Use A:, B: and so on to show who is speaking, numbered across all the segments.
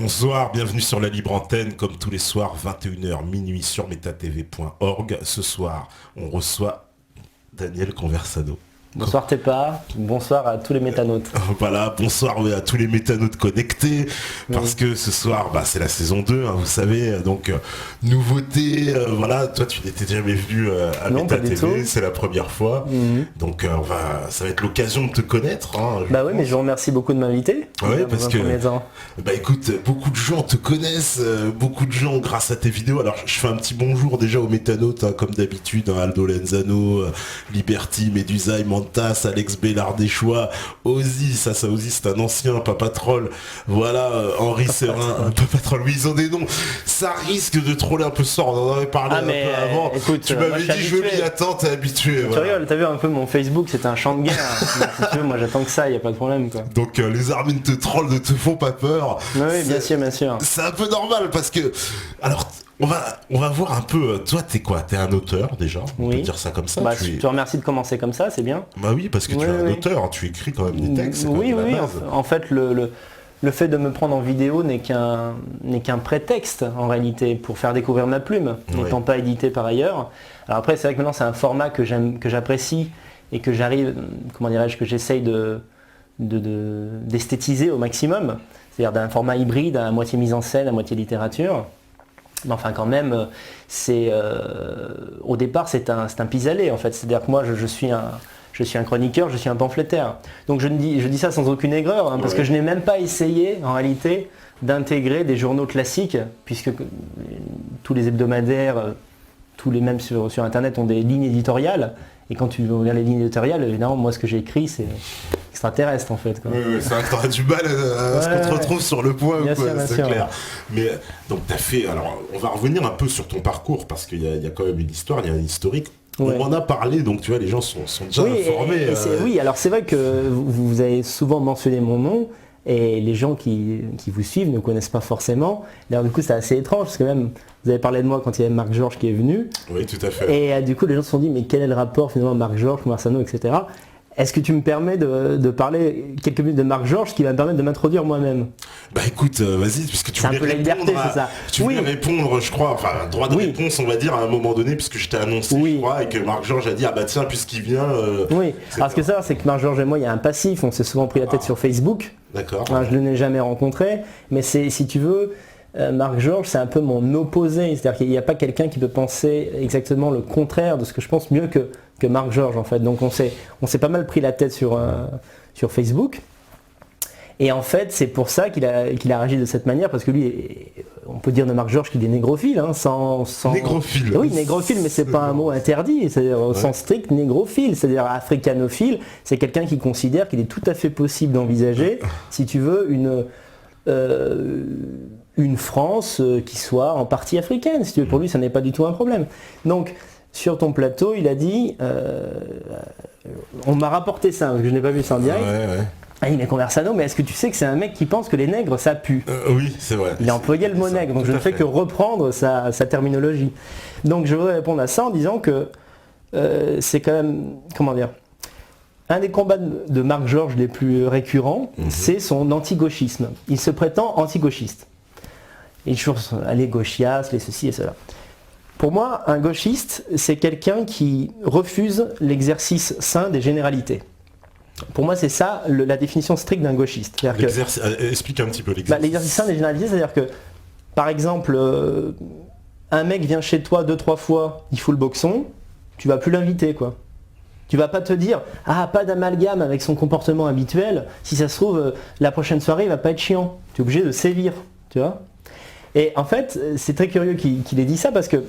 A: Bonsoir, bienvenue sur la libre antenne, comme tous les soirs, 21h minuit sur metatv.org. Ce soir, on reçoit Daniel Conversano.
B: Bonsoir Tepa, bonsoir à tous les métanautes.
A: Voilà, bonsoir à tous les métanautes connectés, parce que ce soir, c'est la saison 2, vous savez, donc nouveauté, voilà, toi tu n'étais jamais venu à MetaTV, c'est la première fois, donc ça va être l'occasion de te connaître.
B: Oui, mais je vous remercie beaucoup de m'inviter.
A: Oui, parce que, écoute, beaucoup de gens te connaissent, beaucoup de gens grâce à tes vidéos, alors je fais un petit bonjour déjà aux métanautes, comme d'habitude, Aldo Lenzano, Liberty, Medusa, Alex Bellard des Choix, Ozzy, ça Ozzy c'est un ancien, Papa Troll, voilà, Henri Serin, Papa Troll, oui ils ont des noms, ça risque de troller un peu ce soir, on en avait parlé un peu avant, écoute, tu m'avais dit je m'y attends, t'es habitué.
B: Tu rigoles, t'as vu un peu mon Facebook, c'est un champ de guerre, donc, si tu veux, moi j'attends que ça, y a pas de problème quoi.
A: Donc les armées te trollent, ne te font pas peur.
B: Oui, bien sûr.
A: C'est un peu normal parce que, alors on va voir un peu, toi t'es quoi? T'es un auteur déjà, on peut dire ça comme ça.
B: Je te remercie de commencer comme ça, c'est bien.
A: Bah oui, parce que tu es un auteur, tu écris quand même des textes.
B: Oui, en fait le fait de me prendre en vidéo n'est qu'un prétexte en réalité pour faire découvrir ma plume, n'étant pas édité par ailleurs. Alors après c'est vrai que maintenant c'est un format que j'apprécie et que j'arrive, que j'essaye d'esthétiser au maximum, c'est-à-dire d'un format hybride à moitié mise en scène, à moitié littérature. Mais enfin quand même, au départ c'est un pis-aller en fait, c'est-à-dire que moi je suis un chroniqueur, je suis un pamphlétaire. Donc je dis ça sans aucune aigreur, parce que je n'ai même pas essayé en réalité d'intégrer des journaux classiques, puisque tous les hebdomadaires, tous les mêmes sur internet ont des lignes éditoriales, et quand tu regardes les lignes éditoriales, évidemment moi ce que j'ai écrit c'est extraterrestre en fait.
A: Oui, c'est vrai que t'auras du mal à ce qu'on te retrouve sur le point, c'est clair. Mais donc t'as fait, alors on va revenir un peu sur ton parcours, parce qu'il y a quand même une histoire, il y a un historique. On en a parlé, donc tu vois, les gens sont déjà informés.
B: Oui, alors c'est vrai que vous avez souvent mentionné mon nom, et les gens qui vous suivent ne connaissent pas forcément. D'ailleurs, du coup, c'est assez étrange, parce que même, vous avez parlé de moi quand il y avait Marc Georges qui est venu.
A: Oui, tout à fait.
B: Et du coup, les gens se sont dit, mais quel est le rapport finalement Marc Georges, Conversano, etc. Est-ce que tu me permets de parler quelques minutes de Marc Georges, qui va me permettre de m'introduire moi-même?
A: Écoute, vas-y, puisque tu voulais répondre, je crois, enfin, droit de réponse, on va dire, à un moment donné, puisque je t'ai annoncé, je crois, et que Marc Georges a dit, tiens, puisqu'il vient...
B: alors ce que ça, c'est que Marc Georges et moi, il y a un passif, on s'est souvent pris la tête sur Facebook.
A: D'accord.
B: Je ne l'ai jamais rencontré, mais c'est, si tu veux, Marc Georges, c'est un peu mon opposé, c'est-à-dire qu'il n'y a pas quelqu'un qui peut penser exactement le contraire de ce que je pense mieux que Marc Georges en fait. Donc on s'est pas mal pris la tête sur Facebook. Et en fait, c'est pour ça qu'il a réagi de cette manière, parce que lui, on peut dire de Marc Georges qu'il est négrophile, sans...
A: Négrophile.
B: Oui, négrophile, mais c'est pas un mot interdit, c'est-à-dire au sens strict négrophile, c'est-à-dire africanophile, c'est quelqu'un qui considère qu'il est tout à fait possible d'envisager, si tu veux, une France qui soit en partie africaine, si tu veux. Pour lui, ça n'est pas du tout un problème. Donc, sur ton plateau, il a dit, on m'a rapporté ça, parce que je n'ai pas vu ça en direct. Ah, il est Conversano, mais est-ce que tu sais que c'est un mec qui pense que les nègres ça pue?
A: Oui, c'est vrai.
B: Il a employé le mot nègre, donc je ne fais que reprendre sa terminologie. Donc je voudrais répondre à ça en disant que c'est quand même, un des combats de Marc Georges les plus récurrents, c'est son anti-gauchisme. Il se prétend anti-gauchiste. Il est toujours les gauchias, les ceci et cela. Pour moi, un gauchiste, c'est quelqu'un qui refuse l'exercice sain des généralités. Pour moi, c'est ça la définition stricte d'un gauchiste.
A: Explique un petit peu l'exercice.
B: L'exercice sain des généralités, c'est-à-dire que, par exemple, un mec vient chez toi 2-3 fois, il fout le boxon, tu vas plus l'inviter, quoi. Tu vas pas te dire, pas d'amalgame avec son comportement habituel, si ça se trouve, la prochaine soirée, il va pas être chiant. Tu es obligé de sévir, tu vois. Et en fait, c'est très curieux qu'il ait dit ça, parce que,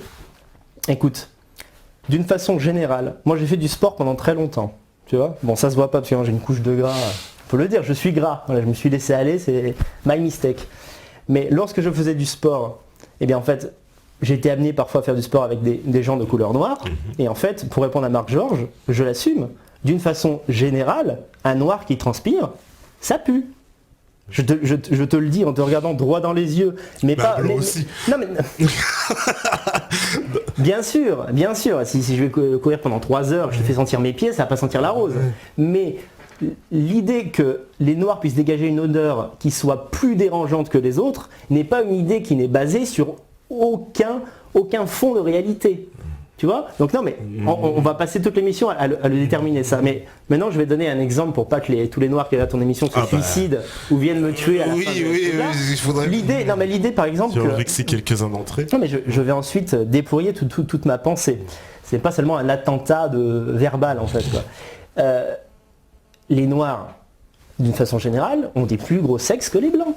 B: écoute, d'une façon générale, moi j'ai fait du sport pendant très longtemps. Tu vois, bon ça se voit pas parce que j'ai une couche de gras, faut le dire, je suis gras, voilà, je me suis laissé aller, c'est my mistake. Mais lorsque je faisais du sport, en fait, j'ai été amené parfois à faire du sport avec des gens de couleur noire, et en fait, pour répondre à Marc Georges, je l'assume, d'une façon générale, un noir qui transpire, ça pue. Je te le dis en te regardant droit dans les yeux, mais pas...
A: aussi.
B: Non mais... Bien sûr, si je vais courir pendant 3 heures, je te fais sentir mes pieds, ça va pas sentir la rose. Mais l'idée que les noirs puissent dégager une odeur qui soit plus dérangeante que les autres n'est pas une idée qui n'est basée sur aucun fond de réalité. Tu vois? Donc non, mais on va passer toute l'émission à le déterminer ça. Mais maintenant, je vais donner un exemple pour pas que tous les noirs qui regardent ton émission se suicident ou viennent me tuer à la fin de
A: il faudrait...
B: L'idée, par exemple...
A: Tu vas vexer quelques-uns d'entre eux.
B: Non, mais je vais ensuite déployer toute ma pensée. C'est pas seulement un attentat verbal, en fait, quoi. Les noirs, d'une façon générale, ont des plus gros sexes que les blancs.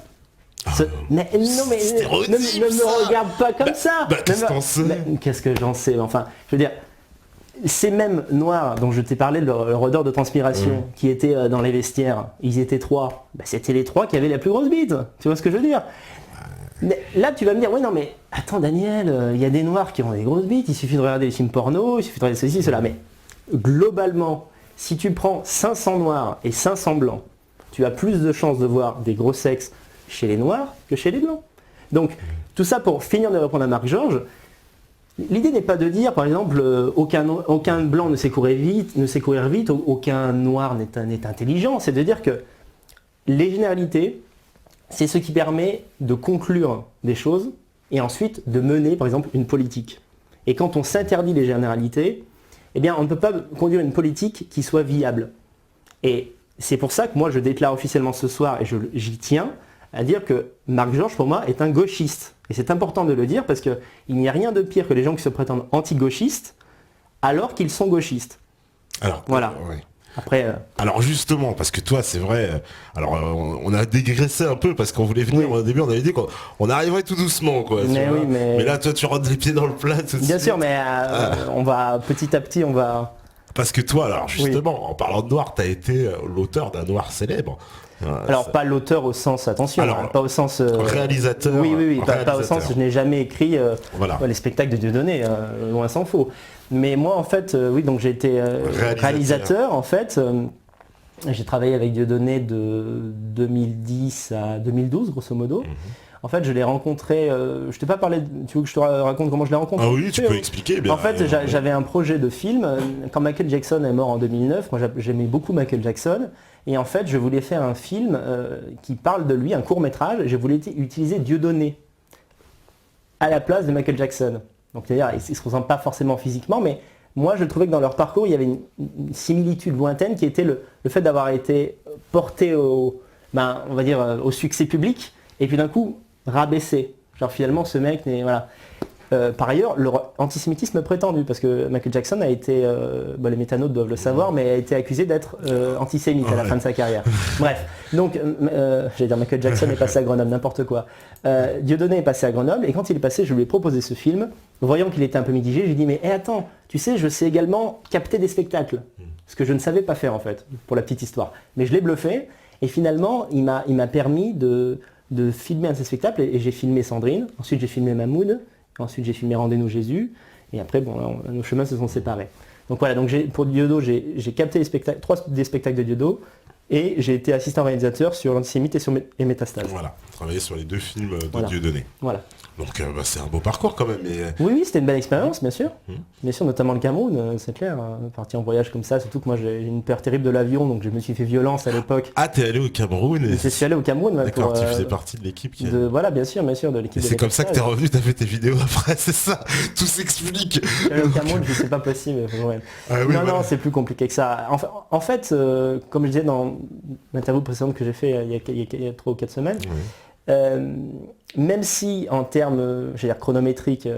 B: Ne me regarde pas comme ça. Qu'est-ce que j'en sais? Enfin, je veux dire, ces mêmes noirs dont je t'ai parlé de leur odeur de transpiration, qui étaient dans les vestiaires, ils étaient 3. C'était les 3 qui avaient la plus grosse bite. Tu vois ce que je veux dire? Mais là, tu vas me dire, oui, non, mais attends, Daniel, il y a des noirs qui ont des grosses bites. Il suffit de regarder les films porno, il suffit de regarder ceci, cela. Mais globalement, si tu prends 500 noirs et 500 blancs, tu as plus de chances de voir des gros sexes chez les noirs que chez les blancs. Donc, tout ça pour finir de répondre à Marc-Georges, l'idée n'est pas de dire, par exemple, aucun blanc ne sait courir vite, aucun noir n'est intelligent. C'est de dire que les généralités, c'est ce qui permet de conclure des choses et ensuite de mener, par exemple, une politique. Et quand on s'interdit les généralités, eh bien, on ne peut pas conduire une politique qui soit viable. Et c'est pour ça que moi, je déclare officiellement ce soir, et j'y tiens, à dire que Marc-Georges, pour moi, est un gauchiste. Et c'est important de le dire parce qu'il n'y a rien de pire que les gens qui se prétendent anti-gauchistes alors qu'ils sont gauchistes.
A: Alors,
B: voilà.
A: Ouais.
B: Après,
A: alors justement, parce que toi, c'est vrai, alors on a dégraissé un peu parce qu'on voulait venir au début, on avait dit qu'on arriverait tout doucement, quoi. Mais là, toi, tu rentres les pieds dans le plat tout de suite.
B: Bien sûr, mais on va petit à petit, on va...
A: Parce que toi, alors justement, en parlant de noir, tu as été l'auteur d'un noir célèbre.
B: Alors pas l'auteur au sens, attention, pas au sens...
A: réalisateur.
B: Oui, pas au sens, je n'ai jamais écrit les spectacles de Dieudonné, loin s'en faut. Mais moi en fait, donc j'ai été réalisateur en fait. J'ai travaillé avec Dieudonné de 2010 à 2012 grosso modo. En fait, je l'ai rencontré, je t'ai pas parlé, tu veux que je te raconte comment je l'ai rencontré?
A: Ah oui, tu peux expliquer. Bien,
B: en fait, j'avais un projet de film, quand Michael Jackson est mort en 2009, moi j'aimais beaucoup Michael Jackson, et en fait, je voulais faire un film qui parle de lui, un court-métrage, et je voulais utiliser Dieudonné à la place de Michael Jackson. Donc c'est-à-dire, ils ne se ressemblent pas forcément physiquement, mais moi je trouvais que dans leur parcours, il y avait une similitude lointaine qui était le fait d'avoir été porté on va dire, au succès public, et puis d'un coup, rabaissé. Genre finalement ce mec n'est... Voilà. Par ailleurs, l'antisémitisme prétendu, parce que Michael Jackson a été, les métanotes doivent le savoir, mais a été accusé d'être antisémite à la fin de sa carrière. Bref, donc, j'allais dire Michael Jackson est passé à Grenoble, n'importe quoi. Dieudonné est passé à Grenoble, et quand il est passé, je lui ai proposé ce film, voyant qu'il était un peu mitigé, je lui ai dit, mais attends, tu sais, je sais également capter des spectacles, ce que je ne savais pas faire en fait, pour la petite histoire. Mais je l'ai bluffé, et finalement, il m'a permis de filmer un de ces spectacles, et j'ai filmé Sandrine, ensuite j'ai filmé Mahmoud, ensuite j'ai filmé Rendez-nous Jésus, et après nos chemins se sont séparés. Donc voilà, donc pour Diodo, j'ai capté trois des spectacles de Diodo, et j'ai été assistant réalisateur sur L'Antisémite et Métastase.
A: Voilà, travaillé sur les 2 films de Dieudonné.
B: Voilà.
A: Donc c'est un beau parcours quand même. Mais...
B: Oui, c'était une belle expérience, bien sûr. Bien sûr, notamment le Cameroun, c'est clair. Partir en voyage comme ça, surtout que moi j'ai une peur terrible de l'avion, donc je me suis fait violence à l'époque.
A: Ah, t'es allé au Cameroun
B: Je suis allé au Cameroun.
A: D'accord, tu faisais partie de l'équipe qui...
B: Voilà, bien sûr, de l'équipe.
A: Et c'est comme ça que t'es revenu, t'as fait tes vidéos après, c'est ça. Tout s'explique.
B: Au Cameroun, c'est pas possible. Non, c'est plus compliqué que ça. En fait, comme je disais dans l'interview précédente que j'ai fait il y a 3 ou 4 semaines, même si en termes chronométriques,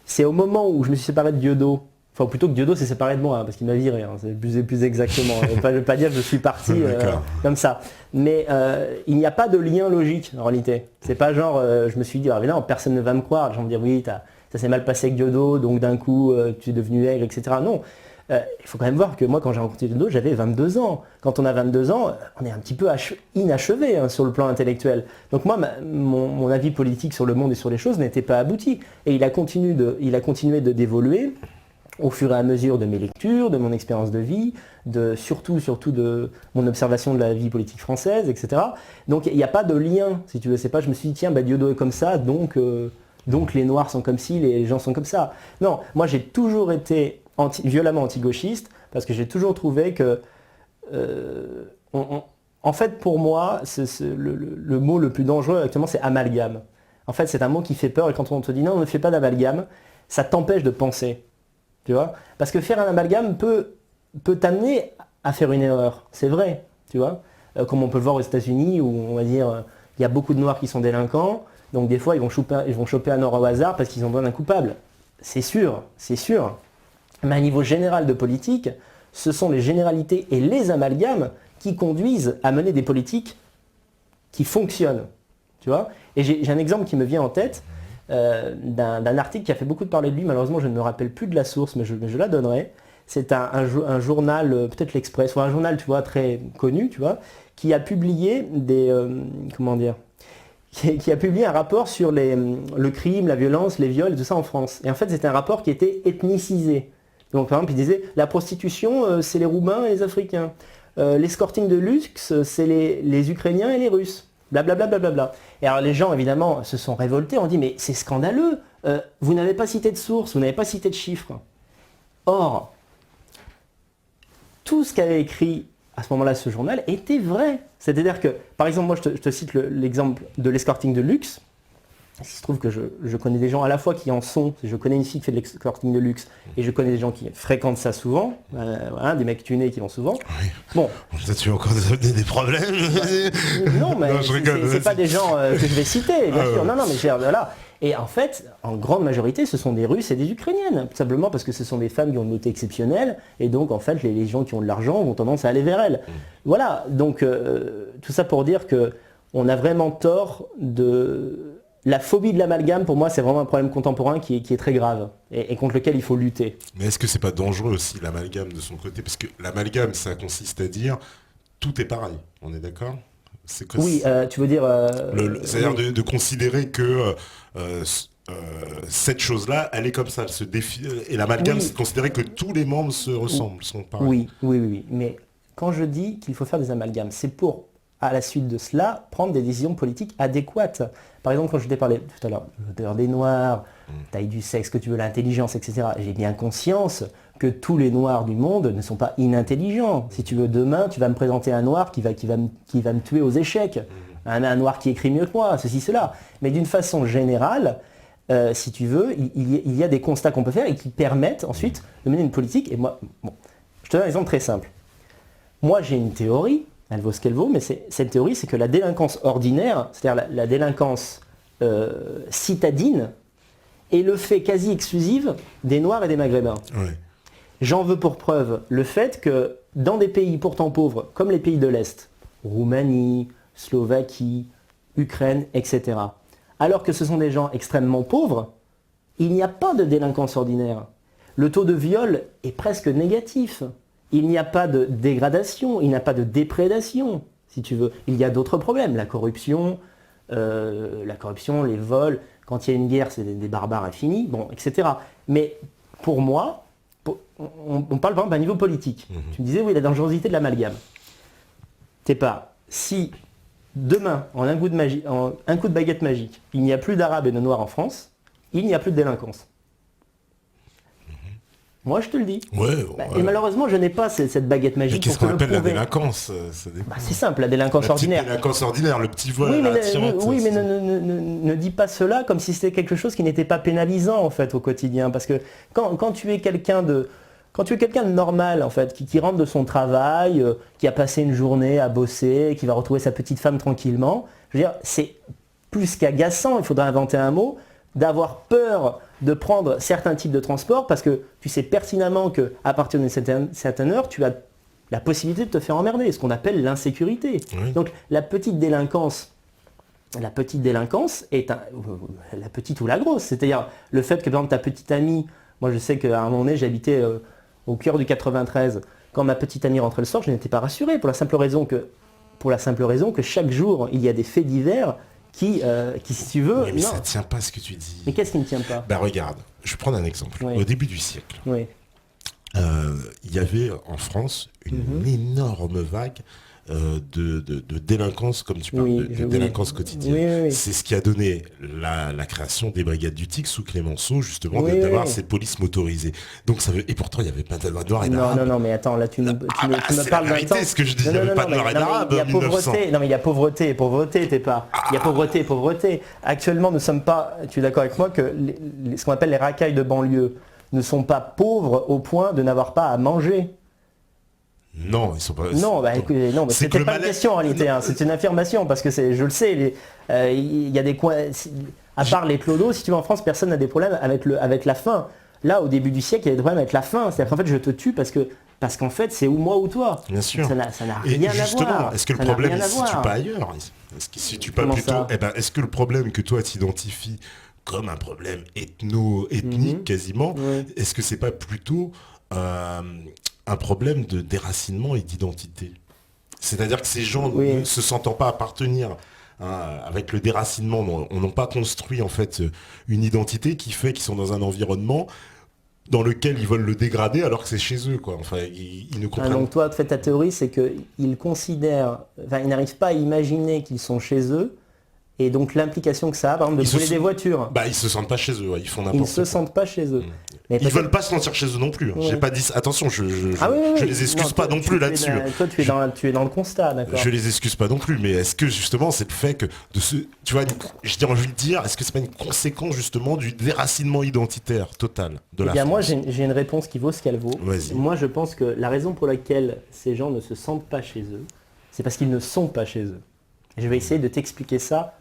B: c'est au moment où je me suis séparé de Diodo, enfin plutôt que Diodo s'est séparé de moi, parce qu'il m'a viré, c'est plus exactement. Je ne veux pas dire que je suis parti comme ça. Mais il n'y a pas de lien logique en réalité. C'est pas genre je me suis dit, mais là personne ne va me croire, les gens vont me dire oui, ça s'est mal passé avec Diodo, donc d'un coup tu es devenu aigre, etc. Non. Il faut quand même voir que moi quand j'ai rencontré Diodo, j'avais 22 ans. Quand on a 22 ans, on est un petit peu inachevé sur le plan intellectuel. Donc moi, mon avis politique sur le monde et sur les choses n'était pas abouti. Et il a continué d'évoluer au fur et à mesure de mes lectures, de mon expérience de vie, surtout de mon observation de la vie politique française, etc. Donc il n'y a pas de lien, si tu veux. C'est pas je me suis dit, tiens, Diodo est comme ça, donc les Noirs sont comme ci, les gens sont comme ça. Non, moi j'ai toujours été violemment anti-gauchiste, parce que j'ai toujours trouvé que En fait, pour moi, le mot le plus dangereux actuellement, c'est amalgame. En fait, c'est un mot qui fait peur et quand on te dit non, ne fais pas d'amalgame, ça t'empêche de penser. Tu vois ? Parce que faire un amalgame peut t'amener à faire une erreur. C'est vrai, tu vois ? Comme on peut le voir aux États-Unis où on va dire il y a beaucoup de Noirs qui sont délinquants, donc des fois ils vont choper un Noir au hasard parce qu'ils ont besoin d'un coupable. C'est sûr. Mais à niveau général de politique, ce sont les généralités et les amalgames qui conduisent à mener des politiques qui fonctionnent. Tu vois ? Et j'ai un exemple qui me vient en tête d'un article qui a fait beaucoup de parler de lui. Malheureusement, je ne me rappelle plus de la source, mais je la donnerai. C'est un journal, peut-être l'Express, ou un journal, tu vois, très connu, tu vois, qui a publié qui a publié un rapport sur le crime, la violence, les viols et tout ça en France. Et en fait, c'était un rapport qui était ethnicisé. Donc, par exemple, il disait la prostitution, c'est les Roumains et les Africains. L'escorting de luxe, c'est les Ukrainiens et les Russes. Blablabla. Bla, bla, bla, bla. Et alors les gens, évidemment, se sont révoltés. On dit, mais c'est scandaleux. Vous n'avez pas cité de source, vous n'avez pas cité de chiffres. Or, tout ce qu'avait écrit à ce moment-là ce journal était vrai. C'est-à-dire que, par exemple, moi je te cite l'exemple de l'escorting de luxe. Il se trouve que je connais des gens à la fois qui en sont, je connais une fille qui fait de l'escorting de luxe, et je connais des gens qui fréquentent ça souvent, voilà, des mecs tunés qui vont souvent.
A: Oui.
B: Bon.
A: Ça, tu as encore des problèmes.
B: Non, mais c'est pas des gens que je vais citer, bien sûr. Non, mais voilà. Et en fait, en grande majorité, ce sont des Russes et des Ukrainiennes, tout simplement parce que ce sont des femmes qui ont une beauté exceptionnelle, et donc en fait, les gens qui ont de l'argent ont tendance à aller vers elles. Voilà, donc tout ça pour dire que on a vraiment tort de... La phobie de l'amalgame, pour moi, c'est vraiment un problème contemporain qui est très grave et contre lequel il faut lutter.
A: Mais est-ce que c'est pas dangereux aussi l'amalgame de son côté ? Parce que l'amalgame, ça consiste à dire tout est pareil. On est d'accord ?
B: Oui, tu veux dire...
A: c'est-à-dire de considérer que cette chose-là, elle est comme ça, elle se défie. Et l'amalgame, c'est de considérer que tous les membres se ressemblent, sont pareils.
B: Oui. Mais quand je dis qu'il faut faire des amalgames, c'est pour, à la suite de cela, prendre des décisions politiques adéquates. Par exemple, quand je t'ai parlé tout à l'heure des Noirs, taille du sexe, que tu veux, l'intelligence, etc., j'ai bien conscience que tous les Noirs du monde ne sont pas inintelligents. Si tu veux, demain, tu vas me présenter un Noir qui va me tuer aux échecs. Un Noir qui écrit mieux que moi, ceci, cela. Mais d'une façon générale, si tu veux, il y a des constats qu'on peut faire et qui permettent ensuite de mener une politique. Et moi, je te donne un exemple très simple. Moi, j'ai une théorie. Elle vaut ce qu'elle vaut, mais cette théorie, c'est que la délinquance ordinaire, c'est-à-dire la délinquance citadine, est le fait quasi exclusif des Noirs et des Maghrébins.
A: Oui.
B: J'en veux pour preuve le fait que dans des pays pourtant pauvres, comme les pays de l'Est, Roumanie, Slovaquie, Ukraine, etc., alors que ce sont des gens extrêmement pauvres, il n'y a pas de délinquance ordinaire. Le taux de viol est presque négatif. Il n'y a pas de dégradation, il n'y a pas de déprédation, si tu veux. Il y a d'autres problèmes, la corruption, les vols. Quand il y a une guerre, c'est des barbares infinis, bon, etc. Mais pour moi, on parle par exemple d'un niveau politique. Tu me disais, oui, la dangerosité de l'amalgame. T'es pas. Si demain, en un coup de baguette magique, il n'y a plus d'Arabes et de Noirs en France, il n'y a plus de délinquance. Moi, je te le dis.
A: Ouais.
B: Et malheureusement, je n'ai pas cette baguette magique.
A: Mais qu'est-ce qu'on appelle la délinquance ?
B: C'est simple, la délinquance ordinaire.
A: La délinquance ordinaire, le petit vol.
B: Oui, mais ne dis pas cela comme si c'était quelque chose qui n'était pas pénalisant en fait au quotidien. Parce que quand tu es quelqu'un de normal en fait, qui rentre de son travail, qui a passé une journée à bosser, qui va retrouver sa petite femme tranquillement, je veux dire, c'est plus qu'agaçant, il faudrait inventer un mot, d'avoir peur de prendre certains types de transports parce que tu sais pertinemment qu'à partir d'une certaine heure, tu as la possibilité de te faire emmerder, ce qu'on appelle l'insécurité.
A: Oui.
B: Donc la petite délinquance est la petite ou la grosse. C'est-à-dire le fait que par exemple ta petite amie, moi je sais qu'à un moment donné j'habitais au cœur du 93, quand ma petite amie rentrait le soir, je n'étais pas rassuré pour la simple raison que chaque jour il y a des faits divers qui, si tu veux...
A: Oui, mais ça ne tient pas ce que tu dis.
B: Mais qu'est-ce qui ne tient pas ?
A: Bah regarde, je vais prendre un exemple.
B: Oui.
A: Au début du siècle,
B: Oui.
A: il y avait en France une énorme vague de délinquance, comme tu parles, de délinquance quotidienne.
B: Oui.
A: C'est ce qui a donné la création des brigades du TIC sous Clémenceau, justement, d'avoir ces polices motorisées. Donc ça veut... Et pourtant, il n'y avait pas de loi noire et d'arabe.
B: Non, mais attends, là tu me parles d'un temps...
A: C'est ce que je dis, il n'y avait pas de noir et d'arabe en 1900.
B: Non, mais il y a pauvreté et pauvreté, t'es pas... Il y a pauvreté et pauvreté. Actuellement, nous ne sommes pas... Tu es d'accord avec moi que ce qu'on appelle les racailles de banlieue ne sont pas pauvres au point de n'avoir pas à manger.
A: Non, ils sont pas...
B: Non, c'était pas une question en réalité, c'est une affirmation, parce que je le sais, il y a des coins... À part les clodos, si tu vas en France, personne n'a des problèmes avec la faim. Là, au début du siècle, il y avait des problèmes avec la faim. C'est-à-dire qu'en fait, je te tue parce qu'en fait, c'est ou moi ou toi.
A: Bien sûr.
B: Ça n'a rien à voir.
A: Est-ce que le problème, il ne se situe pas ailleurs? Est-ce qu'il ne se situe pas plutôt... est-ce que le problème que toi, tu identifies comme un problème ethnique quasiment, est-ce que c'est pas plutôt un problème de déracinement et d'identité? C'est-à-dire que ces gens ne se sentant pas appartenir, avec le déracinement, on n'a pas construit en fait une identité qui fait qu'ils sont dans un environnement dans lequel ils veulent le dégrader alors que c'est chez eux, quoi. Enfin, ils ne comprennent pas.
B: Donc toi, ta théorie, c'est qu'ils considèrent, ils n'arrivent pas à imaginer qu'ils sont chez eux. Et donc l'implication que ça a, par exemple, de brûler des voitures.
A: Ils se sentent pas chez eux, ils font n'importe quoi.
B: Ils ne se sentent pas chez eux.
A: Mais ils veulent pas se sentir chez eux non plus. J'ai pas dit... Attention, je les excuse pas non plus là-dessus.
B: Toi, tu es dans le constat, d'accord.
A: Je les excuse pas non plus, mais est-ce que justement c'est le fait que tu vois, j'ai envie de dire, est-ce que c'est pas une conséquence justement du déracinement identitaire total de la France?
B: Moi, j'ai une réponse qui vaut ce qu'elle vaut.
A: Vas-y.
B: Moi, je pense que la raison pour laquelle ces gens ne se sentent pas chez eux, c'est parce qu'ils ne sont pas chez eux. Et je vais essayer de t'expliquer ça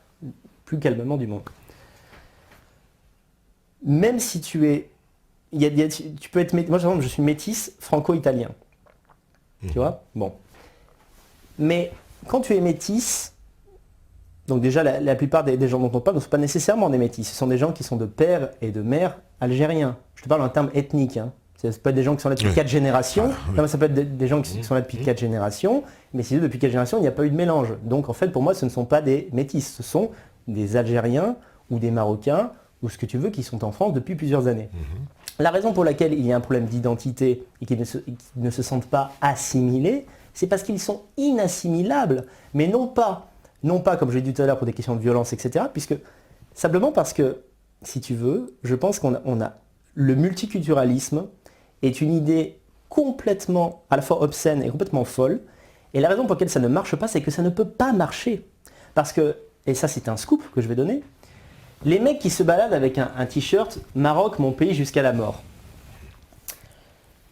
B: plus calmement du monde. Même si tu es... tu peux être... Moi, par exemple, je suis métis franco-italien. Tu vois? Bon. Mais quand tu es métis, donc déjà, la plupart des gens dont on parle ne sont pas nécessairement des métis. Ce sont des gens qui sont de père et de mère algériens. Je te parle en termes ethniques. Ça peut être des gens qui sont là depuis 4 générations. Non, mais ça peut être des gens qui sont là depuis 4 générations. Mais si depuis 4 générations, il n'y a pas eu de mélange. Donc en fait, pour moi, ce ne sont pas des métis. Ce sont des Algériens ou des Marocains ou ce que tu veux qui sont en France depuis plusieurs années. La raison pour laquelle il y a un problème d'identité et qu'ils ne se sentent pas assimilés, c'est parce qu'ils sont inassimilables. Mais non pas comme je l'ai dit tout à l'heure pour des questions de violence, etc. Simplement parce que, si tu veux, je pense qu'on a le multiculturalisme est une idée complètement à la fois obscène et complètement folle. Et la raison pour laquelle ça ne marche pas, c'est que ça ne peut pas marcher. Parce que, et ça c'est un scoop que je vais donner, les mecs qui se baladent avec un t-shirt « Maroc, mon pays jusqu'à la mort »,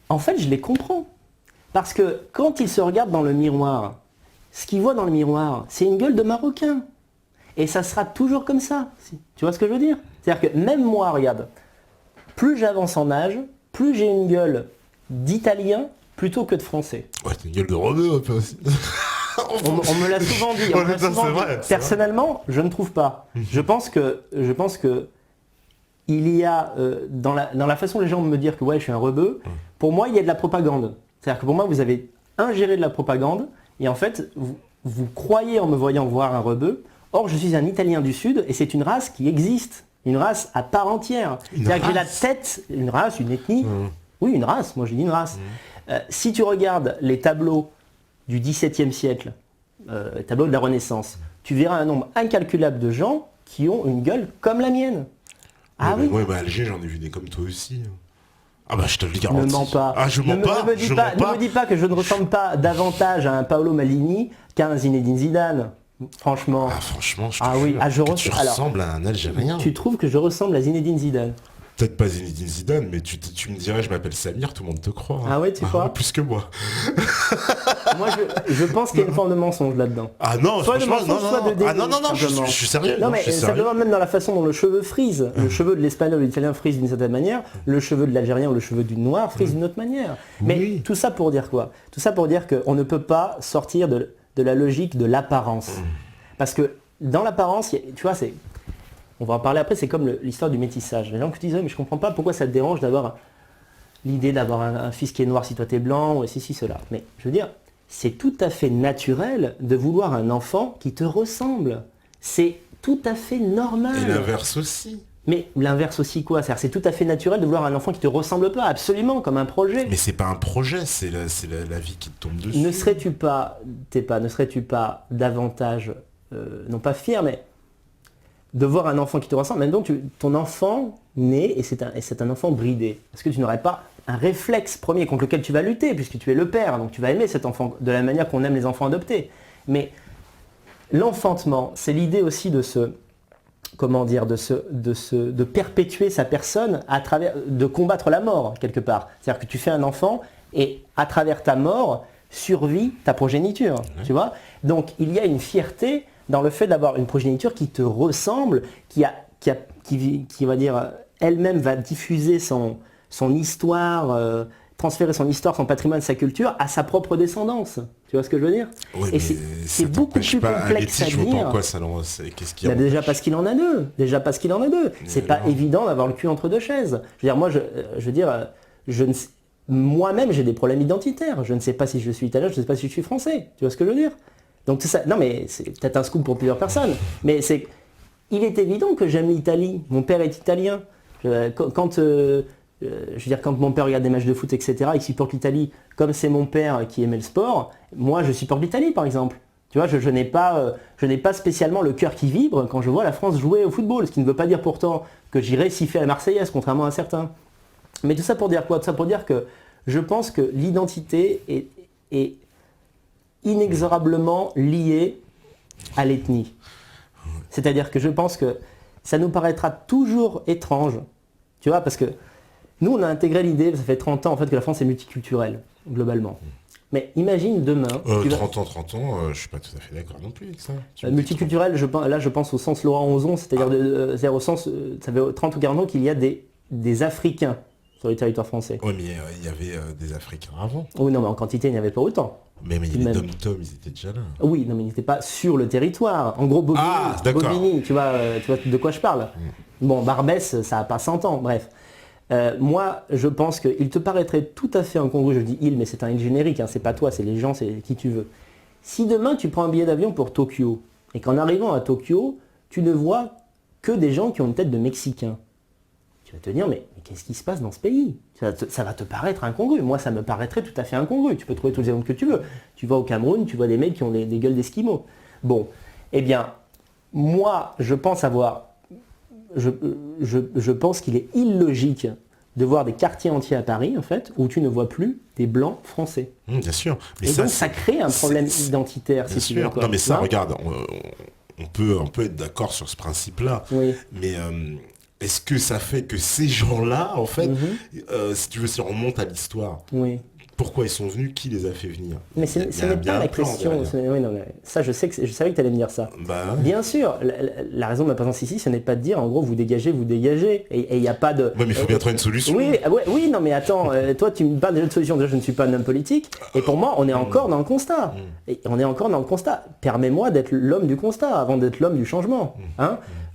B: en fait je les comprends. Parce que quand ils se regardent dans le miroir, ce qu'ils voient dans le miroir, c'est une gueule de Marocain. Et ça sera toujours comme ça. Tu vois ce que je veux dire? C'est-à-dire que même moi, regarde, plus j'avance en âge, plus j'ai une gueule d'Italien plutôt que de Français.
A: Ouais, t'as une gueule de rebeu un peu aussi.
B: On me l'a souvent dit.
A: Vrai,
B: personnellement, je ne trouve pas. Je pense que il y a dans la façon dont les gens me dire que ouais, je suis un rebeu, pour moi, il y a de la propagande. C'est-à-dire que pour moi, vous avez ingéré de la propagande et en fait, vous croyez en me voyant voir un rebeu. Or, je suis un Italien du Sud et c'est une race qui existe. Une race à part entière. C'est-à-dire que j'ai la tête, une race, une ethnie. Oui, une race, moi je dis une race. Si tu regardes les tableaux du XVIIe siècle, les tableaux de la Renaissance, tu verras un nombre incalculable de gens qui ont une gueule comme la mienne.
A: Ouais, Alger, j'en ai vu des comme toi aussi. Ah bah je te le garantis.
B: Ne mens pas.
A: Ah je mens pas.
B: Ne me dis pas que je ne ressemble pas davantage à un Paolo Maldini qu'à un Zinedine Zidane. Franchement.
A: Ah franchement, je te jure que tu ressembles à un Algérien.
B: Tu trouves que je ressemble à Zinedine Zidane?
A: Peut-être pas Zinedine Zidane, mais tu me dirais je m'appelle Samir, tout le monde te croit.
B: Ah ouais, tu crois?
A: Plus que moi.
B: Moi je pense qu'il y a une forme de mensonge là-dedans.
A: Ah non,
B: soit
A: franchement,
B: non,
A: je suis sérieux.
B: Non mais simplement même dans la façon dont le cheveu frise. Le cheveu de l'espagnol ou de l'italien frise d'une certaine manière, le cheveu de l'algérien ou le cheveu du noir frise d'une autre manière. Mais tout ça pour dire quoi? Tout ça pour dire qu'on ne peut pas sortir de la logique de l'apparence. Parce que dans l'apparence, tu vois, on va en parler après, c'est comme l'histoire du métissage. Les gens qui disent mais je comprends pas pourquoi ça te dérange d'avoir l'idée d'avoir un fils qui est noir si toi t'es blanc, ou si cela. Mais je veux dire, c'est tout à fait naturel de vouloir un enfant qui te ressemble. C'est tout à fait normal.
A: Et l'inverse aussi.
B: Mais l'inverse aussi quoi? C'est-à-dire, c'est tout à fait naturel de vouloir un enfant qui te ressemble pas, absolument, comme un projet.
A: Mais c'est pas un projet, c'est la vie qui te tombe dessus.
B: Ne serais-tu pas davantage, non pas fier, mais de voir un enfant qui te ressemble? Maintenant, ton enfant naît et c'est un enfant bridé. Est-ce que tu n'aurais pas un réflexe premier contre lequel tu vas lutter, puisque tu es le père, donc tu vas aimer cet enfant de la manière qu'on aime les enfants adoptés. Mais l'enfantement, c'est l'idée aussi de perpétuer sa personne à travers, de combattre la mort quelque part. C'est-à-dire que tu fais un enfant et à travers ta mort survit ta progéniture, tu vois. Donc il y a une fierté dans le fait d'avoir une progéniture qui te ressemble, qui va dire elle-même va diffuser son histoire, transférer son histoire, son patrimoine, sa culture à sa propre descendance. Tu vois ce que je veux dire?
A: Ouais,
B: et c'est beaucoup plus complexe à dire. Déjà parce qu'il en a deux. C'est pas évident d'avoir le cul entre deux chaises. Je veux dire, moi-même j'ai des problèmes identitaires. Je ne sais pas si je suis italien, je ne sais pas si je suis français. Tu vois ce que je veux dire? Donc c'est ça. Non mais c'est peut-être un scoop pour plusieurs personnes. Mais il est évident que j'aime l'Italie. Mon père est italien. Quand mon père regarde des matchs de foot, etc., et qu'il supporte l'Italie, comme c'est mon père qui aimait le sport, moi je supporte l'Italie par exemple. Tu vois, je n'ai pas spécialement le cœur qui vibre quand je vois la France jouer au football, ce qui ne veut pas dire pourtant que j'irai siffler la Marseillaise, contrairement à certains. Mais tout ça pour dire quoi? Tout ça pour dire que je pense que l'identité est inexorablement liée à l'ethnie. C'est-à-dire que je pense que ça nous paraîtra toujours étrange, tu vois, parce que nous, on a intégré l'idée, ça fait 30 ans en fait, que la France est multiculturelle, globalement. Mais imagine demain...
A: 30 ans, je suis pas tout à fait d'accord non plus avec ça.
B: Multiculturelle, je pense au sens Laurent Ozon, c'est-à-dire au sens, ça fait 30 ou 40 ans qu'il y a des Africains sur le territoire français.
A: Oui, mais il y avait des Africains avant.
B: Oui, non, mais en quantité, il n'y avait pas autant.
A: Mais les Dom-Tom, ils étaient déjà là.
B: Oui, non, mais ils n'étaient pas sur le territoire. En gros, Bobigny, tu vois de quoi je parle. Bon, Barbès, ça n'a pas 100 ans, bref. Moi, je pense qu'il te paraîtrait tout à fait incongru, je dis il, mais c'est un il générique, hein, c'est pas toi, c'est les gens, c'est qui tu veux. Si demain tu prends un billet d'avion pour Tokyo, et qu'en arrivant à Tokyo, tu ne vois que des gens qui ont une tête de Mexicains, tu vas te dire, mais qu'est-ce qui se passe dans ce pays? Ça va te paraître incongru. Moi, ça me paraîtrait tout à fait incongru. Tu peux trouver tous les exemples que tu veux. Tu vas au Cameroun, tu vois des mecs qui ont des gueules d'esquimaux. Bon, eh bien, moi, je pense qu'il est illogique de voir des quartiers entiers à Paris, en fait, où tu ne vois plus des blancs français.
A: Bien sûr. Mais
B: et donc, ça crée un problème identitaire,
A: si tu veux. Non, mais ça, regarde, on peut être d'accord sur ce principe-là.
B: Oui.
A: Mais est-ce que ça fait que ces gens-là, en fait, si tu veux, si on remonte à l'histoire, pourquoi ils sont venus, qui les a fait venir?
B: Mais ce n'est pas la question. Oui, non, mais ça, je savais que tu allais me dire ça. Bien sûr, la raison de ma présence ici, ce n'est pas de dire, en gros, vous dégagez. Et il n'y a pas de...
A: Oui, mais il faut bien trouver une solution.
B: Oui, non, mais attends, toi, tu me parles déjà de solution. Déjà, je ne suis pas un homme politique. Et pour moi, on est encore dans le constat. Permets-moi d'être l'homme du constat avant d'être l'homme du changement.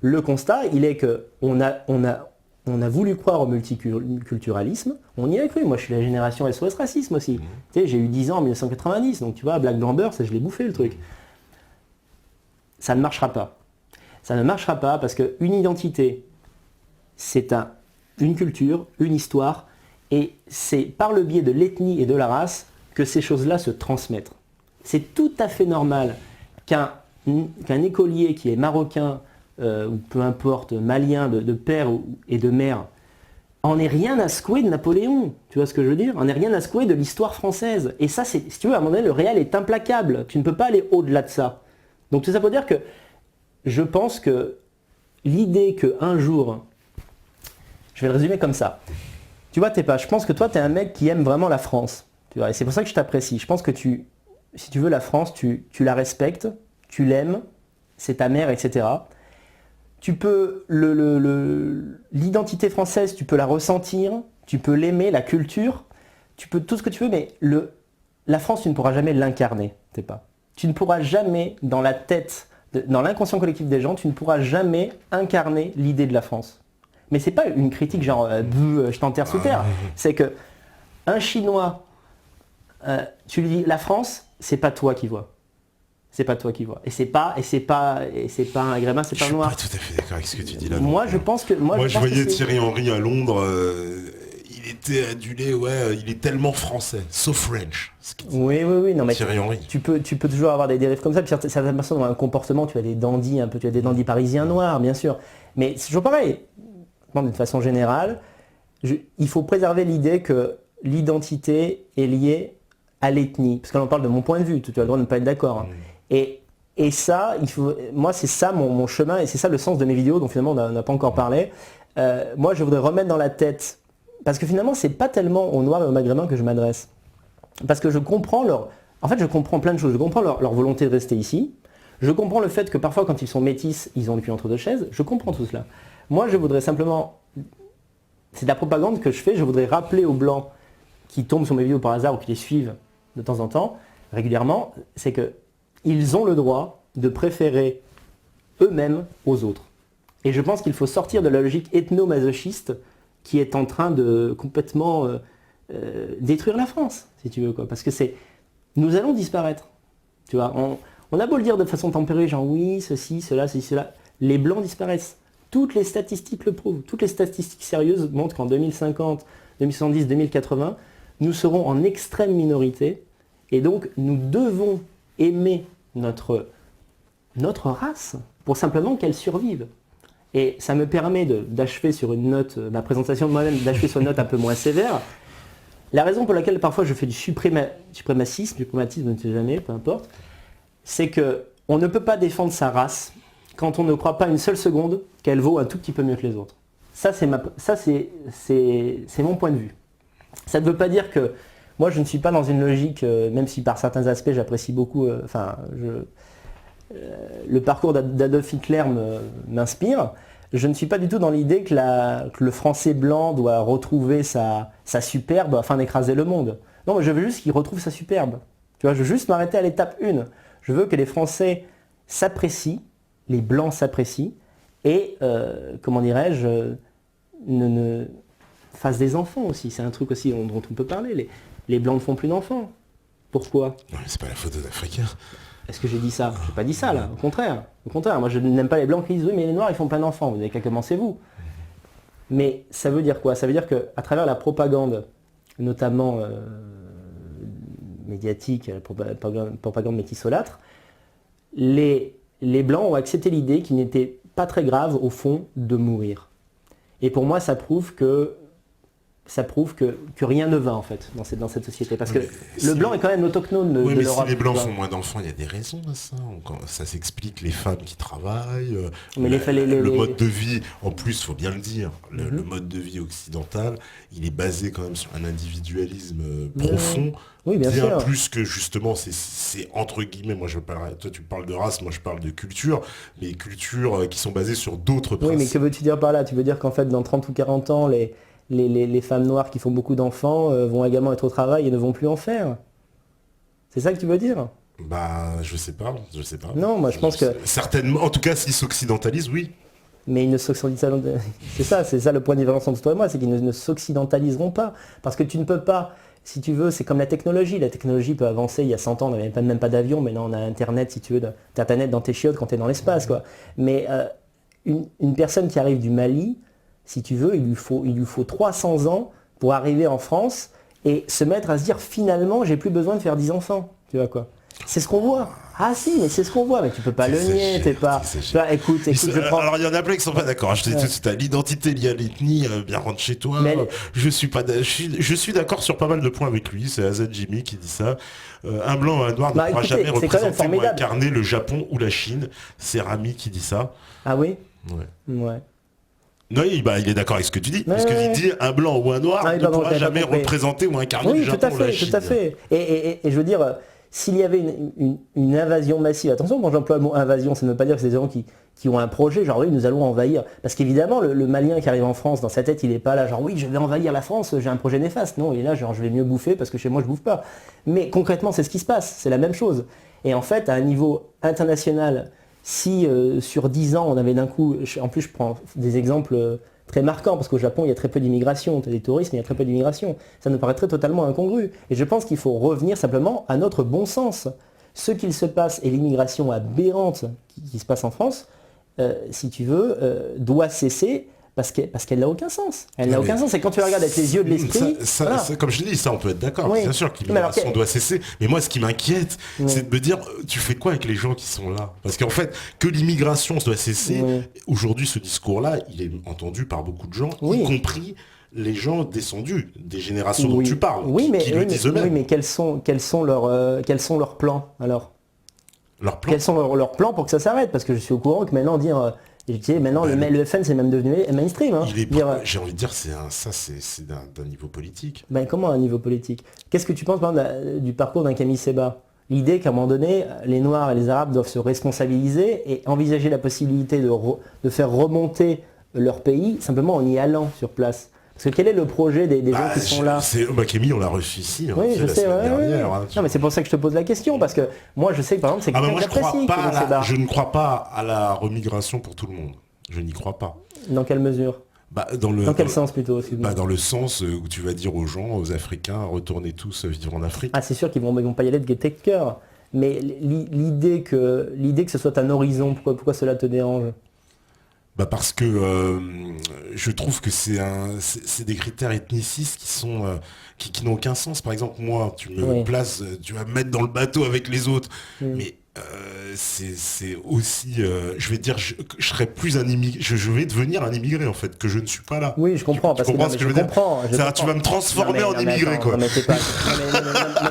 B: Le constat, il est que on a voulu croire au multiculturalisme, on y a cru. Moi, je suis la génération SOS Racisme aussi. Tu sais, j'ai eu 10 ans en 1990, donc tu vois, Black Blamber, ça, je l'ai bouffé le truc. Ça ne marchera pas. Ça ne marchera pas parce qu'une identité, c'est une culture, une histoire, et c'est par le biais de l'ethnie et de la race que ces choses-là se transmettent. C'est tout à fait normal qu'un écolier qui est marocain, ou peu importe, malien de père et de mère, en ait rien à secouer de Napoléon. Tu vois ce que je veux dire? En ait rien à secouer de l'histoire française. Et ça, si tu veux, à un moment donné, le réel est implacable. Tu ne peux pas aller au-delà de ça. Donc tout ça pour dire que je pense que l'idée qu'un jour, je vais le résumer comme ça. Tu vois, je pense que toi, tu es un mec qui aime vraiment la France. Tu vois, et c'est pour ça que je t'apprécie. Je pense que si tu veux la France, tu la respectes, tu l'aimes, c'est ta mère, etc. Tu peux l'identité française, tu peux la ressentir, tu peux l'aimer, la culture, tu peux tout ce que tu veux, mais la France, tu ne pourras jamais l'incarner. Tu ne pourras jamais, dans la tête, dans l'inconscient collectif des gens, tu ne pourras jamais incarner l'idée de la France. Mais c'est pas une critique genre je t'enterre sous terre. C'est que un Chinois, tu lui dis la France, c'est pas toi qui vois. c'est pas toi qui vois. Et c'est pas un maghrébin, c'est pas un noir.
A: Je suis pas tout à fait d'accord avec ce que tu dis là.
B: Moi, je pense que
A: je voyais Thierry Henry à Londres. Il était adulé, il est tellement français, so French.
B: Oui, non, mais
A: Thierry Henry.
B: Tu peux toujours avoir des dérives comme ça. Puis certaines personnes ont un comportement, tu as des dandys un peu, tu as des dandys parisiens noirs, bien sûr. Mais c'est toujours pareil. D'une façon générale, il faut préserver l'idée que l'identité est liée à l'ethnie. Parce que l'on parle de mon point de vue, tu as le droit de ne pas être d'accord. Hein. Et ça, moi c'est ça mon chemin et c'est ça le sens de mes vidéos dont finalement on n'a pas encore parlé. Moi je voudrais remettre dans la tête, parce que finalement c'est pas tellement aux Noirs et aux Maghrébins que je m'adresse. Parce que je comprends je comprends plein de choses. Je comprends leur volonté de rester ici. Je comprends le fait que parfois quand ils sont métis, ils ont le cul entre deux chaises. Je comprends tout cela. Moi je voudrais simplement, c'est de la propagande que je fais, je voudrais rappeler aux Blancs qui tombent sur mes vidéos par hasard ou qui les suivent de temps en temps, régulièrement, c'est que ils ont le droit de préférer eux-mêmes aux autres. Et je pense qu'il faut sortir de la logique ethno-masochiste qui est en train de complètement détruire la France, si tu veux, quoi. Parce que nous allons disparaître. Tu vois, on a beau le dire de façon tempérée, genre oui, ceci, cela, les Blancs disparaissent. Toutes les statistiques le prouvent. Toutes les statistiques sérieuses montrent qu'en 2050, 2070, 2080, nous serons en extrême minorité. Et donc, nous devons aimer notre race pour simplement qu'elle survive. Et ça me permet d'achever sur une note, ma présentation de moi-même, d'achever sur une note un peu moins sévère. La raison pour laquelle parfois je fais du suprématisme, je ne sais jamais, peu importe, c'est qu'on ne peut pas défendre sa race quand on ne croit pas une seule seconde qu'elle vaut un tout petit peu mieux que les autres. Ça, c'est mon point de vue. Ça ne veut pas dire que moi, je ne suis pas dans une logique, même si par certains aspects, j'apprécie beaucoup, le parcours d'Adolf Hitler m'inspire. Je ne suis pas du tout dans l'idée que le français blanc doit retrouver sa superbe afin d'écraser le monde. Non, moi, je veux juste qu'il retrouve sa superbe. Tu vois, je veux juste m'arrêter à l'étape 1. Je veux que les Français s'apprécient, les Blancs s'apprécient, et, comment dirais-je, ne fassent des enfants aussi. C'est un truc aussi dont on peut parler. Les Blancs ne font plus d'enfants. Pourquoi?
A: Non, mais c'est pas la faute des Africains.
B: Est-ce que j'ai dit ça? J'ai pas dit ça là, au contraire. Moi je n'aime pas les Blancs qui disent oui mais les Noirs ils font plein d'enfants, vous avez qu'à commencer vous. Mais ça veut dire quoi? Ça veut dire qu'à travers la propagande, notamment médiatique, la propagande métissolâtre, les Blancs ont accepté l'idée qu'il n'était pas très grave au fond de mourir. Et pour moi ça prouve que rien ne va en fait dans cette société. Parce que le blanc est quand même autochtone de l'Europe.
A: Si les blancs font moins d'enfants, il y a des raisons à ça. Ça s'explique, les femmes qui travaillent, le mode de vie, en plus, il faut bien le dire, le mode de vie occidental, il est basé quand même sur un individualisme profond.
B: Oui, bien sûr.
A: Plus que justement, c'est entre guillemets, toi tu parles de race, moi je parle de culture, mais cultures qui sont basées sur d'autres principes.
B: Oui, mais que veux-tu dire par là? Tu veux dire qu'en fait, dans 30 ou 40 ans, les femmes noires qui font beaucoup d'enfants vont également être au travail et ne vont plus en faire. C'est ça que tu veux dire?
A: Bah, je sais pas.
B: Non, moi je pense que...
A: Certainement, en tout cas, s'ils s'occidentalisent, oui.
B: Mais ils ne s'occidentaliseront... C'est ça le point de différence entre toi et moi, c'est qu'ils ne s'occidentaliseront pas. Parce que tu ne peux pas, si tu veux, c'est comme la technologie. La technologie peut avancer, il y a 100 ans, on n'avait même pas d'avion, maintenant on a Internet, si tu veux, t'as Internet dans tes chiottes quand tu es dans l'espace, quoi. Mais une personne qui arrive du Mali, si tu veux, il lui faut 300 ans pour arriver en France et se mettre à se dire finalement j'ai plus besoin de faire 10 enfants. Tu vois quoi? C'est ce qu'on voit. Ah si, mais c'est ce qu'on voit, mais tu peux pas le nier, t'es pas. Écoute, je prends.
A: Alors il y en a plein qui sont pas d'accord. Je te dis tout de suite, l'identité liée à l'ethnie, bien rentre chez toi. Mais je suis d'accord sur pas mal de points avec lui. C'est Azad Jimmy qui dit ça. Un blanc ou un noir ne pourra jamais représenter ou incarner le Japon ou la Chine. C'est Rami qui dit ça.
B: Ah oui?
A: Ouais. Non, il est d'accord avec ce que tu dis, parce qu'il dit un blanc ou un noir ne pourra jamais représenter ou incarner le Japon ou la Chine.
B: Tout à fait. Et je veux dire, s'il y avait une invasion massive, attention, quand j'emploie le mot invasion, ça ne veut pas dire que c'est des gens qui ont un projet, genre oui, nous allons envahir. Parce qu'évidemment, le Malien qui arrive en France, dans sa tête, il n'est pas là, genre oui, je vais envahir la France, j'ai un projet néfaste. Non, il est là, genre je vais mieux bouffer parce que chez moi, je bouffe pas. Mais concrètement, c'est ce qui se passe, c'est la même chose. Et en fait, à un niveau international, si sur 10 ans, on avait d'un coup, en plus je prends des exemples très marquants, parce qu'au Japon, il y a très peu d'immigration, tu as des touristes, mais il y a très peu d'immigration. Ça nous paraîtrait totalement incongru. Et je pense qu'il faut revenir simplement à notre bon sens. ce qu'il se passe et l'immigration aberrante qui se passe en France, si tu veux, doit cesser parce qu'elle n'a aucun sens. Elle n'a aucun sens. Et quand tu la regardes avec les yeux de l'esprit...
A: Ça, comme je dis, ça on peut être d'accord.
B: Oui.
A: Bien sûr que l'immigration doit cesser. Mais moi, ce qui m'inquiète, c'est de me dire, tu fais quoi avec les gens qui sont là? Parce qu'en fait, que l'immigration doit cesser, aujourd'hui, ce discours-là, il est entendu par beaucoup de gens, y compris les gens descendus des générations dont tu parles, qui le disent eux-mêmes.
B: Oui, mais quels sont leurs plans, alors?
A: Leurs plans?
B: Quels sont leurs plans pour que ça s'arrête? Parce que je suis au courant que maintenant, le FN, c'est même devenu mainstream. Hein.
A: J'ai envie de dire, c'est d'un niveau politique.
B: Ben, comment un niveau politique? Qu'est-ce que tu penses, par exemple, du parcours d'un Camille Séba? L'idée qu'à un moment donné, les Noirs et les Arabes doivent se responsabiliser et envisager la possibilité de faire remonter leur pays simplement en y allant sur place. Parce que quel est le projet des gens qui sont là?
A: Camille, on l'a reçu ici,
B: oui, je sais,
A: la semaine dernière.
B: Hein, non, mais c'est pour ça que je te pose la question, parce que moi je sais que par exemple c'est quelqu'un que j'apprécie.
A: Je ne crois pas à la remigration pour tout le monde. Je n'y crois pas.
B: Dans quelle mesure? Dans quel sens plutôt?
A: Dans le sens où tu vas dire aux gens, aux Africains, retournez tous vivre en Afrique.
B: Ah, c'est sûr qu'ils vont pas y aller de gaieté de cœur. Mais l'idée que ce soit un horizon, pourquoi cela te dérange?
A: Parce que je trouve que c'est des critères ethnicistes qui n'ont aucun sens. Par exemple, moi, tu me places, tu vas me mettre dans le bateau avec les autres. Mais c'est aussi, je vais te dire, je serais plus un immigré, je vais devenir un immigré en fait, que je ne suis pas là.
B: Oui, je comprends.
A: Tu comprends ce que je veux dire? Tu vas me transformer en immigré, quoi.
B: Non,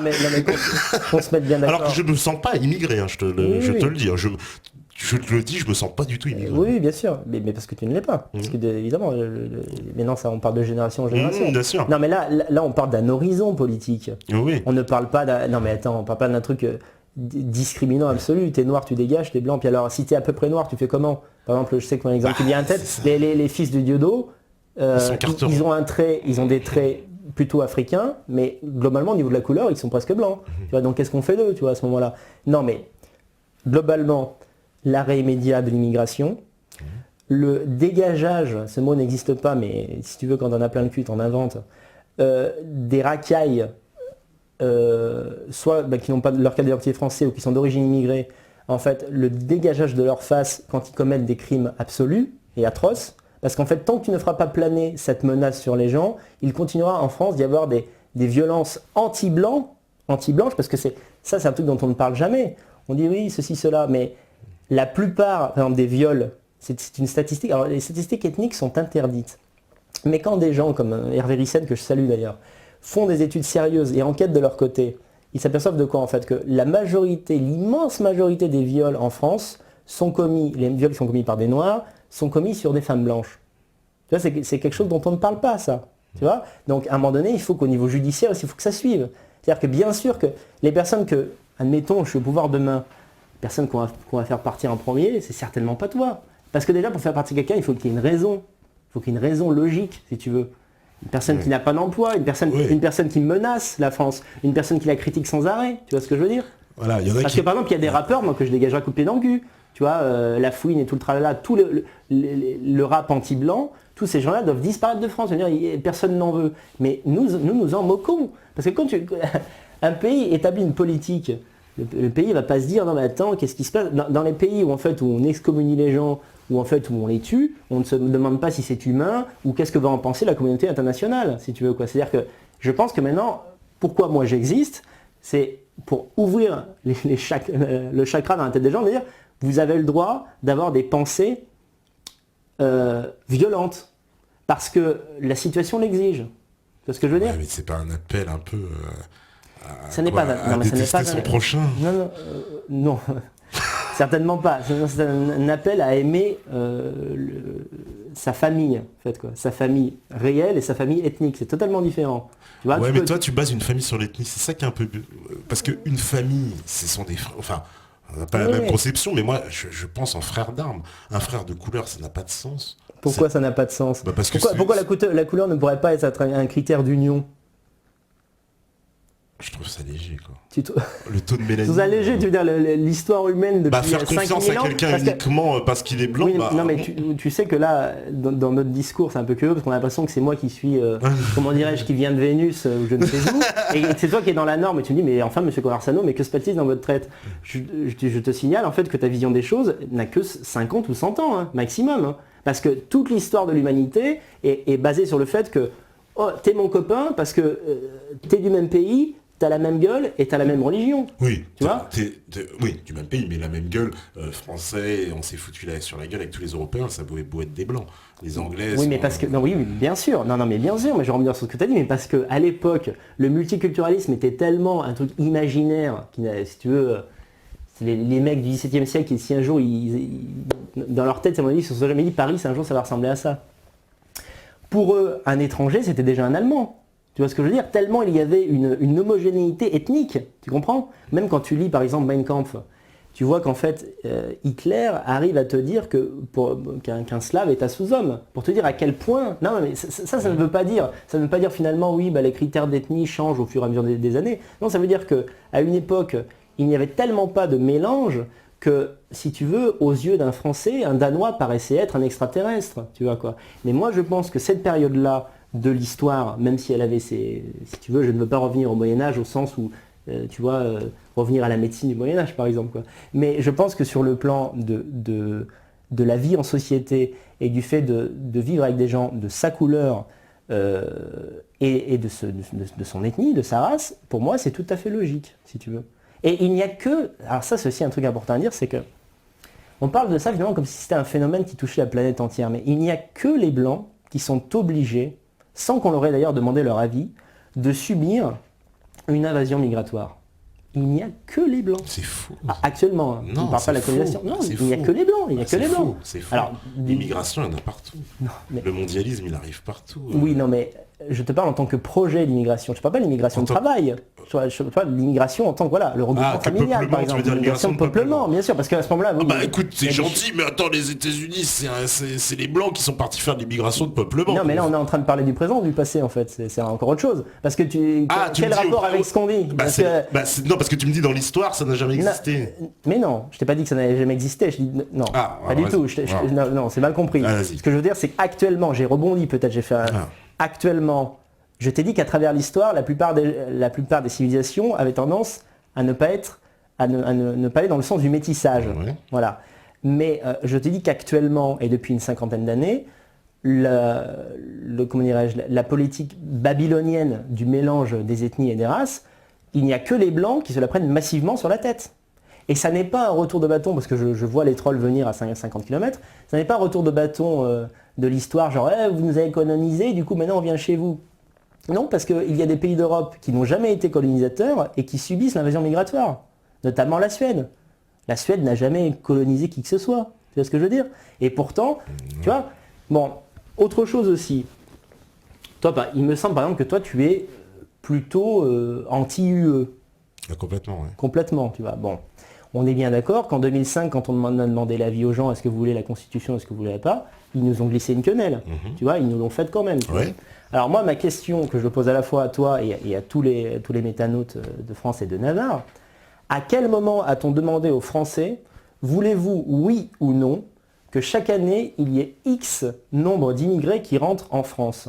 B: mais qu'on se mette bien d'accord.
A: Alors que je ne me sens pas immigré, hein, je te le dis. Je te le dis, je me sens pas du tout immigré.
B: Oui, bien sûr, mais parce que tu ne l'es pas. Parce que évidemment, maintenant ça, on parle de génération en génération.
A: Bien sûr.
B: Non, mais là, on parle d'un horizon politique.
A: Oui.
B: On ne parle pas non, mais attends, on parle pas d'un truc discriminant absolu. T'es noir, tu dégages, t'es blanc. Puis alors, si t'es à peu près noir, tu fais comment? Par exemple, je sais que mon exemple qui vient en tête, les fils du Diodo, ils ont des traits plutôt africains, mais globalement, au niveau de la couleur, ils sont presque blancs. Tu vois, donc qu'est-ce qu'on fait d'eux, tu vois, à ce moment-là? Non, mais globalement, l'arrêt immédiat de l'immigration, le dégageage, ce mot n'existe pas, mais si tu veux, quand on a plein le cul, t'en inventes, des racailles, soit qui n'ont pas leur carte d'identité français ou qui sont d'origine immigrée, en fait, le dégageage de leur face quand ils commettent des crimes absolus et atroces, parce qu'en fait, tant que tu ne feras pas planer cette menace sur les gens, il continuera en France d'y avoir des violences anti-blanches, parce que c'est un truc dont on ne parle jamais. On dit oui, ceci, cela, mais la plupart, par exemple, des viols, c'est une statistique. Alors, les statistiques ethniques sont interdites. Mais quand des gens comme Hervé Ryssen, que je salue d'ailleurs, font des études sérieuses et enquêtent de leur côté, ils s'aperçoivent de quoi en fait? Que l'immense majorité des viols en France les viols qui sont commis par des Noirs, sont commis sur des femmes blanches. Tu vois, c'est quelque chose dont on ne parle pas, ça. Tu vois? Donc, à un moment donné, il faut qu'au niveau judiciaire, il faut que ça suive. C'est-à-dire que bien sûr que les personnes que, admettons, je suis au pouvoir demain, personne qu'on va faire partir en premier, c'est certainement pas toi. Parce que déjà, pour faire partir quelqu'un, il faut qu'il y ait une raison. Il faut qu'il y ait une raison logique, si tu veux. Une personne qui n'a pas d'emploi, une personne qui menace la France, une personne qui la critique sans arrêt. Tu vois ce que je veux dire?
A: Voilà,
B: Parce que par exemple, il y a des rappeurs moi, que je dégagerais coup de pied dans le cul. Tu vois, La Fouine et tout le tralala, tout le rap anti-blanc, tous ces gens-là doivent disparaître de France. Je veux dire, personne n'en veut. Mais nous en moquons. Parce que quand un pays établit une politique, le pays ne va pas se dire non mais attends, qu'est-ce qui se passe dans les pays où on excommunie les gens, où on les tue, on ne se demande pas si c'est humain ou qu'est-ce que va en penser la communauté internationale, si tu veux quoi. C'est-à-dire que je pense que maintenant, pourquoi moi j'existe, c'est pour ouvrir le chakra dans la tête des gens, de dire vous avez le droit d'avoir des pensées violentes parce que la situation l'exige. Tu vois ce que je veux dire?
A: Mais c'est pas un appel un peu
B: ça n'est pas
A: son prochain.
B: Non. Certainement pas. C'est un appel à aimer sa famille, en fait, quoi. Sa famille réelle et sa famille ethnique. C'est totalement différent. Tu vois,
A: mais toi, tu bases une famille sur l'ethnie. C'est ça qui est un peu... Parce qu'une famille, ce sont des frères... Enfin, on n'a pas la même conception, mais moi, je pense en frère d'armes. Un frère de couleur, ça n'a pas de sens.
B: Pourquoi ça n'a pas de sens?
A: Parce
B: pourquoi la couleur ne pourrait pas être un critère d'union?
A: Je trouve ça léger, quoi.
B: Tu te-
A: Le taux de mélanine.
B: Sous un léger, tu veux dire l'histoire humaine depuis
A: Faire
B: 5000
A: confiance à
B: ans,
A: quelqu'un
B: parce que-
A: uniquement parce qu'il est blanc,
B: Oui,
A: bah,
B: non mais tu sais que là, dans notre discours, c'est un peu curieux parce qu'on a l'impression que c'est moi qui suis, comment dirais-je, qui vient de Vénus ou je ne sais où, et c'est toi qui es dans la norme et tu me dis, mais enfin monsieur Conversano, mais que se passe-t-il dans votre traite? Je te signale en fait que ta vision des choses n'a que 50 ou 100 ans, hein, maximum. Hein. Parce que toute l'histoire de l'humanité est basée sur le fait que oh, t'es mon copain parce que t'es du même pays, t'as la même gueule et t'as la même religion.
A: oui,
B: Tu vois
A: oui, du même pays, mais la même gueule, français, on s'est foutu sur la gueule avec tous les Européens, ça pouvait beau être des blancs. Les Anglais.
B: Oui, mais parce que. Non, oui, bien sûr. Non, mais bien sûr, mais je vais revenir sur ce que tu as dit, mais parce qu'à l'époque, le multiculturalisme était tellement un truc imaginaire, si tu veux. Les mecs du XVIIe siècle, si un jour, dans leur tête, à mon avis, ils se sont jamais dit Paris, un jour, ça va ressembler à ça. Pour eux, un étranger, c'était déjà un Allemand. Tu vois ce que je veux dire? Tellement il y avait une homogénéité ethnique, tu comprends? Même quand tu lis, par exemple, Mein Kampf, tu vois qu'en fait, Hitler arrive à te dire qu'un Slave est un sous-homme. Pour te dire à quel point... Non, mais ça ne veut pas dire. Ça ne veut pas dire finalement, oui, les critères d'ethnie changent au fur et à mesure des années. Non, ça veut dire qu'à une époque, il n'y avait tellement pas de mélange que, si tu veux, aux yeux d'un Français, un Danois paraissait être un extraterrestre. Tu vois quoi. Mais moi, je pense que cette période-là de l'histoire, même si elle avait ses... Si tu veux, je ne veux pas revenir au Moyen-Âge au sens où, tu vois, revenir à la médecine du Moyen-Âge, par exemple. Quoi. Mais je pense que sur le plan de la vie en société et du fait de vivre avec des gens de sa couleur et de son ethnie, de sa race, pour moi, c'est tout à fait logique, si tu veux. Et il n'y a que... Alors ça, c'est aussi un truc important à dire, c'est que on parle de ça finalement comme si c'était un phénomène qui touchait la planète entière, mais il n'y a que les Blancs qui sont obligés, sans qu'on leur ait d'ailleurs demandé leur avis, de subir une invasion migratoire. Il n'y a que les Blancs.
A: C'est faux.
B: Ah, actuellement,
A: non,
B: on ne parle pas de la colonisation. Non, il n'y a que les Blancs. Il n'y a que les Blancs.
A: C'est faux.
B: Alors,
A: l'immigration, il y en a partout.
B: Non, mais...
A: Le mondialisme, il arrive partout.
B: Oui, non, mais je te parle en tant que projet d'immigration. Je ne parle pas de l'immigration de travail. Je parle de l'immigration en tant que, voilà, le regroupement familial, par exemple. L'immigration de peuplement, bien sûr, parce qu'à ce moment-là... Oui,
A: écoute, c'est gentil, mais attends, les États-Unis, c'est les Blancs qui sont partis faire de l'immigration de peuplement.
B: Non, mais là, on est en train de parler du présent ou du passé, en fait. C'est encore autre chose. Parce que quel rapport avec ce qu'on dit?
A: Non, parce que tu me dis dans l'histoire, ça n'a jamais existé.
B: Mais non, je t'ai pas dit que ça n'avait jamais existé. Je dis non, pas du tout. Non, c'est mal compris. Ce que je veux dire, c'est qu'actuellement, j'ai rebondi peut-être, j'ai fait actuellement, je t'ai dit qu'à travers l'histoire, la plupart des civilisations avaient tendance à ne pas aller dans le sens du métissage.
A: Ouais.
B: Voilà. Mais je t'ai dit qu'actuellement, et depuis une cinquantaine d'années, la politique babylonienne du mélange des ethnies et des races, il n'y a que les Blancs qui se la prennent massivement sur la tête. Et ça n'est pas un retour de bâton, parce que je vois les trolls venir à 50 km, ça n'est pas un retour de bâton de l'histoire, genre vous nous avez colonisés, du coup maintenant on vient chez vous. Non, parce qu'il y a des pays d'Europe qui n'ont jamais été colonisateurs et qui subissent l'invasion migratoire, notamment la Suède. La Suède n'a jamais colonisé qui que ce soit, tu vois ce que je veux dire? Et pourtant, tu vois, bon, autre chose aussi, toi, il me semble par exemple que toi tu es plutôt anti-UE.
A: Complètement, oui.
B: Complètement, tu vois. Bon, on est bien d'accord qu'en 2005, quand on a demandé l'avis aux gens, est-ce que vous voulez la Constitution, est-ce que vous ne voulez pas, ils nous ont glissé une quenelle. Tu vois, ils nous l'ont faite quand même.
A: Ouais.
B: Alors moi, ma question que je pose à la fois à toi et à tous les métanautes de France et de Navarre, à quel moment a-t-on demandé aux Français, voulez-vous, oui ou non, que chaque année, il y ait X nombre d'immigrés qui rentrent en France?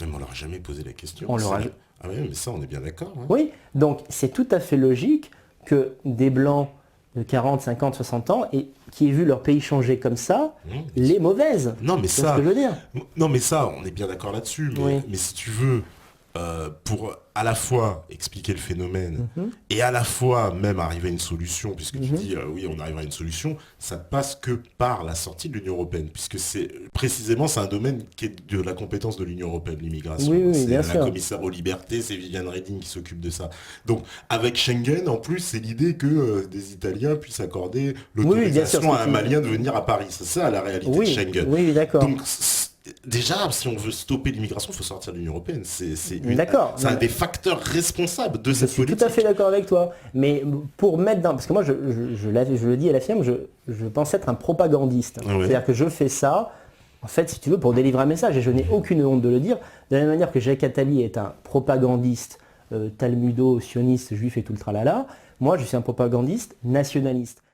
A: Mais on leur a jamais posé la question.
B: On leur a...
A: Ah oui, mais ça, on est bien d'accord. Hein.
B: Oui, donc c'est tout à fait logique que des Blancs de 40, 50, 60 ans et qui aient vu leur pays changer comme ça, les mauvaises.
A: Non, mais ça,
B: ce que je veux dire.
A: Non, mais ça, on est bien d'accord là-dessus. Mais si tu veux, pour à la fois expliquer le phénomène et à la fois même arriver à une solution, puisque tu dis oui, on arrivera à une solution, ça ne passe que par la sortie de l'Union européenne, puisque c'est un domaine qui est de la compétence de l'Union européenne, l'immigration.
B: Oui,
A: c'est
B: bien
A: la
B: sûr.
A: commissaire aux libertés, c'est Viviane Reding qui s'occupe de ça. Donc avec Schengen, en plus, c'est l'idée que des Italiens puissent accorder l'autorisation à un Malien de venir à Paris. C'est ça la réalité de Schengen.
B: Oui, d'accord.
A: Donc déjà, si on veut stopper l'immigration, il faut sortir de l'Union européenne. C'est un des facteurs responsables de cette politique.
B: Je suis tout à fait d'accord avec toi. Mais pour mettre dans... Parce que moi, je le dis à la firme, je pense être un propagandiste.
A: Ah ouais.
B: C'est-à-dire que je fais ça, en fait, si tu veux, pour délivrer un message. Et je n'ai aucune honte de le dire. De la même manière que Jacques Attali est un propagandiste talmudo, sioniste, juif et tout le tralala. Moi, je suis un propagandiste nationaliste.